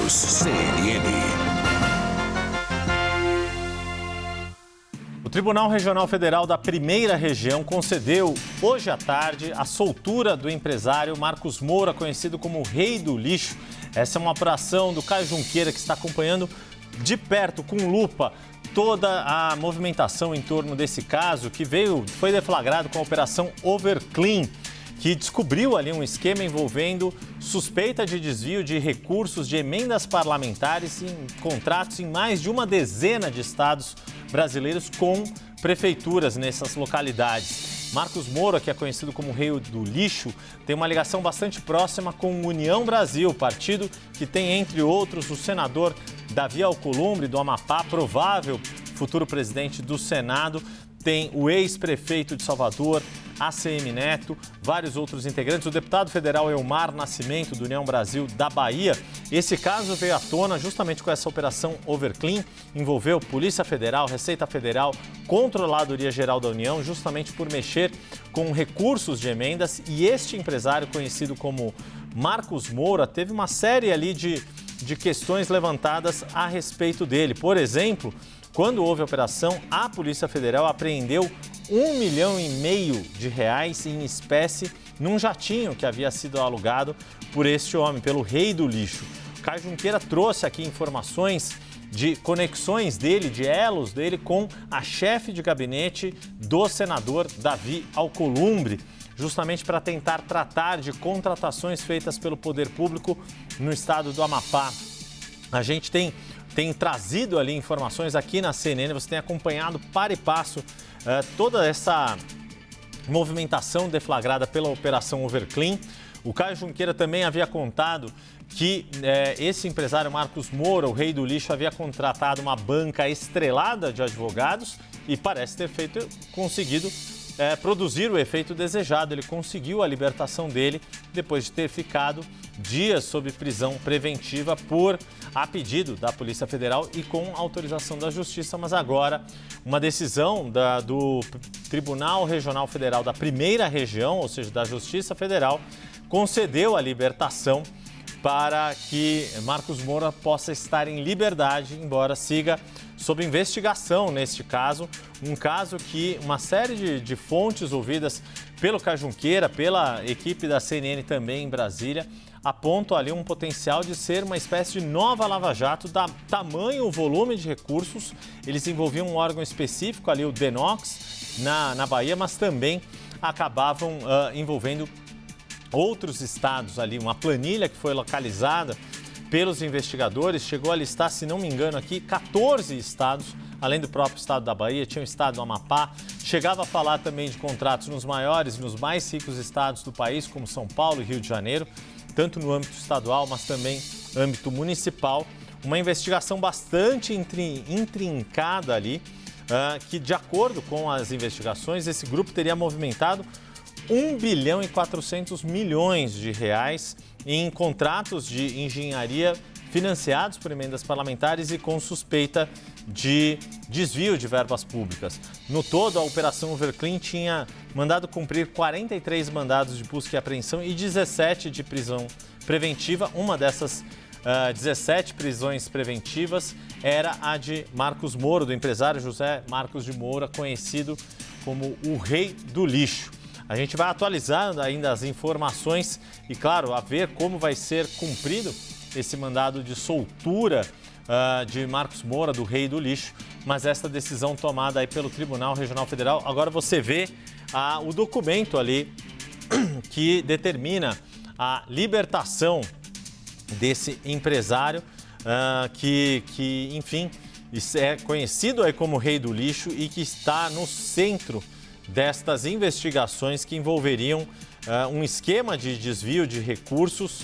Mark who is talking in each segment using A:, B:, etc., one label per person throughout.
A: News CNN.
B: O Tribunal Regional Federal da Primeira Região concedeu hoje à tarde a soltura do empresário Marcos Moura, conhecido como Rei do Lixo. Essa é uma apuração do Caio Junqueira, que está acompanhando de perto, com lupa, toda a movimentação em torno desse caso, que foi deflagrado com a Operação Overclean, que descobriu ali um esquema envolvendo suspeita de desvio de recursos de emendas parlamentares em contratos em mais de uma dezena de estados brasileiros com prefeituras nessas localidades. Marcos Moura, que é conhecido como Rei do Lixo, tem uma ligação bastante próxima com o União Brasil, partido que tem, entre outros, o senador Davi Alcolumbre, do Amapá, provável futuro presidente do Senado. Tem o ex-prefeito de Salvador, ACM Neto, vários outros integrantes. O deputado federal Elmar Nascimento, do União Brasil da Bahia. Esse caso veio à tona justamente com essa operação Overclean. Envolveu Polícia Federal, Receita Federal, Controladoria Geral da União, justamente por mexer com recursos de emendas. E este empresário, conhecido como Marcos Moura, teve uma série ali de questões levantadas a respeito dele. Por exemplo, quando houve a operação, a Polícia Federal apreendeu R$1,5 milhão em espécie num jatinho que havia sido alugado por este homem, pelo Rei do Lixo. O Caio Junqueira trouxe aqui informações de conexões dele, de elos dele com a chefe de gabinete do senador Davi Alcolumbre, justamente para tentar tratar de contratações feitas pelo poder público no estado do Amapá. A gente tem trazido ali informações aqui na CNN, você tem acompanhado para e passo toda essa movimentação deflagrada pela Operação Overclean. O Caio Junqueira também havia contado que esse empresário Marcos Moura, o Rei do Lixo, havia contratado uma banca estrelada de advogados e parece ter conseguido produzir o efeito desejado. Ele conseguiu a libertação dele depois de ter ficado dias sob prisão preventiva a pedido da Polícia Federal e com autorização da Justiça. Mas agora uma decisão do Tribunal Regional Federal da Primeira Região, ou seja, da Justiça Federal, concedeu a libertação para que Marcos Moura possa estar em liberdade, embora siga sob investigação neste caso. Um caso que uma série de fontes ouvidas pelo Caio Junqueira, pela equipe da CNN também em Brasília, apontam ali um potencial de ser uma espécie de nova Lava Jato, tamanho volume de recursos. Eles envolviam um órgão específico ali, o DENOX, na Bahia, mas também acabavam envolvendo outros estados ali. Uma planilha que foi localizada pelos investigadores chegou a listar, se não me engano aqui, 14 estados, além do próprio estado da Bahia, tinha o estado do Amapá. Chegava a falar também de contratos nos maiores e nos mais ricos estados do país, como São Paulo e Rio de Janeiro, tanto no âmbito estadual, mas também âmbito municipal. Uma investigação bastante intrincada ali, que, de acordo com as investigações, esse grupo teria movimentado R$1,4 bilhão em contratos de engenharia financiados por emendas parlamentares e com suspeita de desvio de verbas públicas. No todo, a Operação Overclean tinha mandado cumprir 43 mandados de busca e apreensão e 17 de prisão preventiva. Uma dessas 17 prisões preventivas era a de Marcos Moura, do empresário José Marcos de Moura, conhecido como o Rei do Lixo. A gente vai atualizando ainda as informações e, claro, a ver como vai ser cumprido esse mandado de soltura de Marcos Moura, do Rei do Lixo, mas essa decisão tomada aí pelo Tribunal Regional Federal. Agora você vê o documento ali que determina a libertação desse empresário que, enfim, é conhecido aí como Rei do Lixo e que está no centro destas investigações que envolveriam um esquema de desvio de recursos,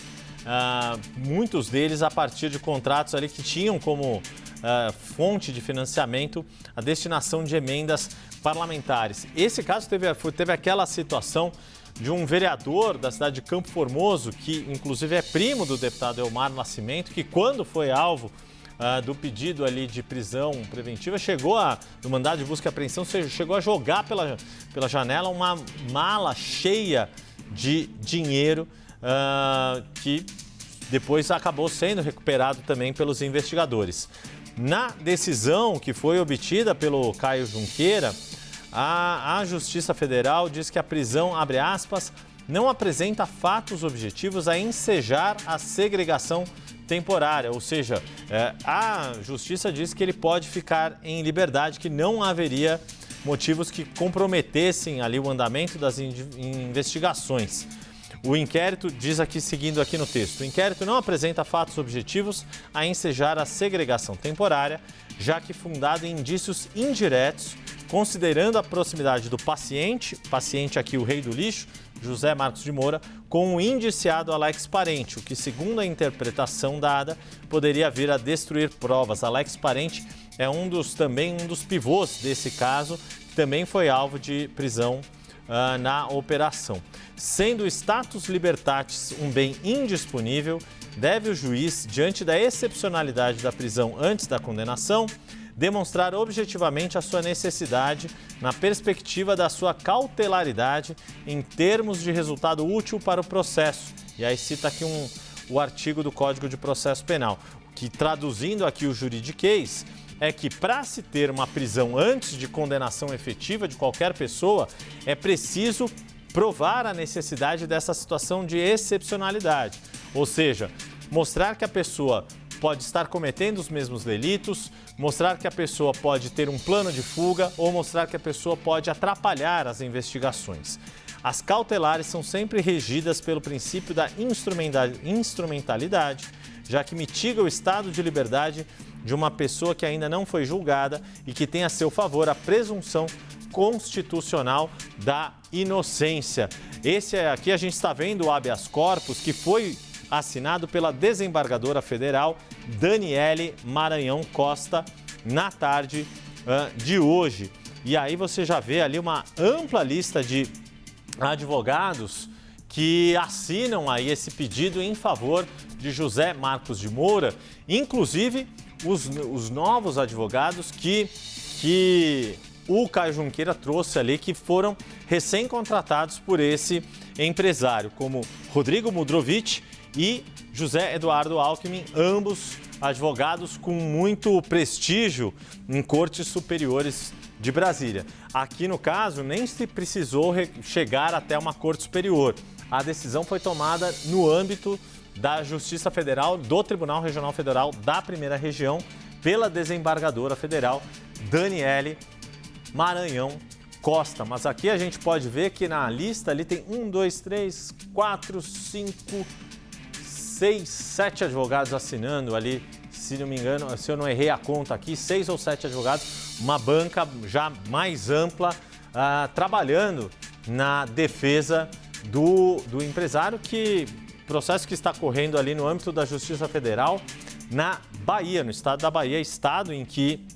B: muitos deles a partir de contratos ali que tinham como fonte de financiamento a destinação de emendas parlamentares. Esse caso teve aquela situação de um vereador da cidade de Campo Formoso, que inclusive é primo do deputado Elmar Nascimento, que quando foi alvo do pedido ali de prisão preventiva, no mandado de busca e apreensão, chegou a jogar pela janela uma mala cheia de dinheiro que depois acabou sendo recuperado também pelos investigadores. Na decisão que foi obtida pelo Caio Junqueira, a Justiça Federal diz que a prisão, abre aspas, não apresenta fatos objetivos a ensejar a segregação temporária, ou seja, a Justiça diz que ele pode ficar em liberdade, que não haveria motivos que comprometessem ali o andamento das investigações. O inquérito diz aqui, seguindo aqui no texto, o inquérito não apresenta fatos objetivos a ensejar a segregação temporária, já que fundado em indícios indiretos, considerando a proximidade do paciente aqui o rei do lixo, José Marcos de Moura, com o indiciado Alex Parente, o que, segundo a interpretação dada, poderia vir a destruir provas. Alex Parente é também um dos pivôs desse caso, que também foi alvo de prisão na operação. Sendo o status libertatis um bem indisponível, deve o juiz, diante da excepcionalidade da prisão antes da condenação, demonstrar objetivamente a sua necessidade na perspectiva da sua cautelaridade em termos de resultado útil para o processo. E aí cita aqui o artigo do Código de Processo Penal, que, traduzindo aqui o juridiquês, é que para se ter uma prisão antes de condenação efetiva de qualquer pessoa, é preciso provar a necessidade dessa situação de excepcionalidade. Ou seja, mostrar que a pessoa pode estar cometendo os mesmos delitos, mostrar que a pessoa pode ter um plano de fuga ou mostrar que a pessoa pode atrapalhar as investigações. As cautelares são sempre regidas pelo princípio da instrumentalidade, já que mitiga o estado de liberdade de uma pessoa que ainda não foi julgada e que tem a seu favor a presunção constitucional da inocência. Aqui a gente está vendo o habeas corpus que foi assinado pela desembargadora federal Daniele Maranhão Costa na tarde de hoje. E aí você já vê ali uma ampla lista de advogados que assinam aí esse pedido em favor de José Marcos de Moura, inclusive os novos advogados que o Caio Junqueira trouxe ali, que foram recém-contratados por esse empresário, como Rodrigo Mudrovich e José Eduardo Alckmin, ambos advogados com muito prestígio em cortes superiores de Brasília. Aqui, no caso, nem se precisou chegar até uma corte superior. A decisão foi tomada no âmbito da Justiça Federal, do Tribunal Regional Federal da Primeira Região, pela desembargadora federal Daniele Maranhão Costa. Mas aqui a gente pode ver que na lista ali tem 1, 2, 3, 4, 5, 6, 7 advogados assinando ali, se não me engano, se eu não errei a conta aqui, 6 ou 7 advogados, uma banca já mais ampla, trabalhando na defesa do empresário, processo que está correndo ali no âmbito da Justiça Federal na Bahia, no estado da Bahia, estado em que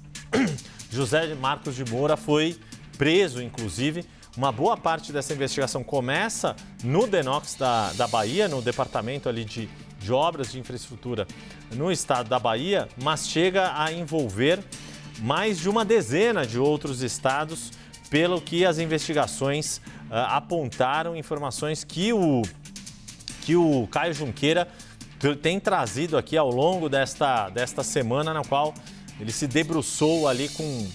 B: José Marcos de Moura foi preso, inclusive. Uma boa parte dessa investigação começa no DENOX da Bahia, no departamento ali de obras de infraestrutura no estado da Bahia, mas chega a envolver mais de uma dezena de outros estados, pelo que as investigações apontaram, informações que o Caio Junqueira tem trazido aqui ao longo desta semana, na qual ele se debruçou ali com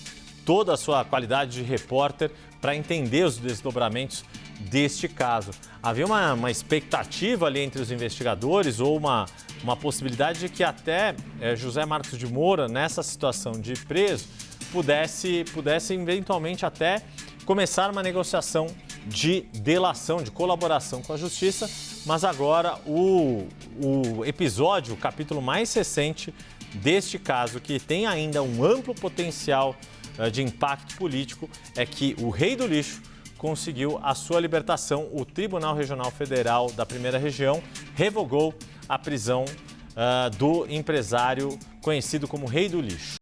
B: toda a sua qualidade de repórter para entender os desdobramentos deste caso. Havia uma expectativa ali entre os investigadores ou uma possibilidade de que até José Marcos de Moura, nessa situação de preso, pudesse eventualmente até começar uma negociação de delação, de colaboração com a Justiça, mas agora o episódio, o capítulo mais recente deste caso, que tem ainda um amplo potencial de impacto político, é que o rei do lixo conseguiu a sua libertação. O Tribunal Regional Federal da Primeira Região revogou a prisão do empresário conhecido como Rei do Lixo.